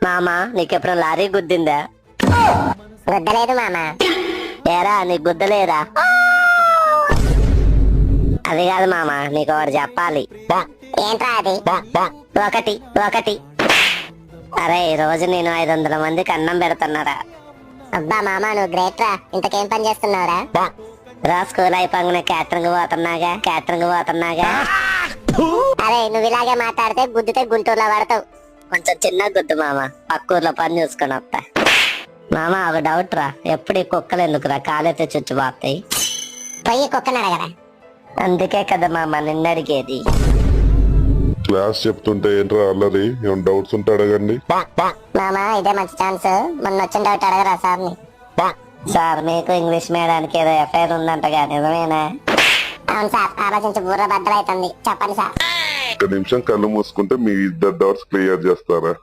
మామా నీకెప్పుడు లారీ గుద్దిందా? గుద్దలేదు మామ. ఏరా నీకు గుద్దలేరా? అది కాదు మామా, నీకు ఒకటి చెప్పాలి. ఏంట్రా అది? ఒకటి ఒకటి అరే ఈ రోజు నేను 500 మందికి అన్నం పెడుతున్నారా. అబ్బా మామ నువ్వు గ్రేట్ రా. ఇంతకేం పని చేస్తున్నావురా? రా స్కూల్ అయిపోగానే క్యాటరింగ్ పోతున్నాగా. అరే నువ్వు ఇలాగే మాట్లాడితే గుద్దితే గుంటూరులో పడతావు. కొంచెం చిన్న గుద్దు మామ, పక్కూర్లో పని చూసుకొని వస్తా. మామ ఒక డౌట్ రా, ఎప్పుడు ఈ కుక్కలు ఎందుకురా కాలైతే చుచ్చుపోతాయి? పోయి కుక్కని అడగరా. అందుకే కదా మామ నిన్ను అడిగేది. క్లాస్ చెప్తుంటే ఏంట్రా అల్లరి? ఏమైనా డౌట్స్ ఉంటే అడగండి. మామ ఇదే మంచి ఛాన్స్, మొన్న వచ్చిన డౌట్ అడగరా సార్ని. సార్ మీకు ఇంగ్లీష్ మీడియానికి ఏదో ఎఫ్ఐఆర్ ఉందంటగా, నిజమేనా? అవును సార్, ఆలోచించి బుర్ర బద్దలైతుంది. చెప్పండి సార్. ఒక నిమిషం కళ్ళు మూసుకుంటే మీ ఇద్దరు డౌట్స్ క్లియర్ చేస్తారా?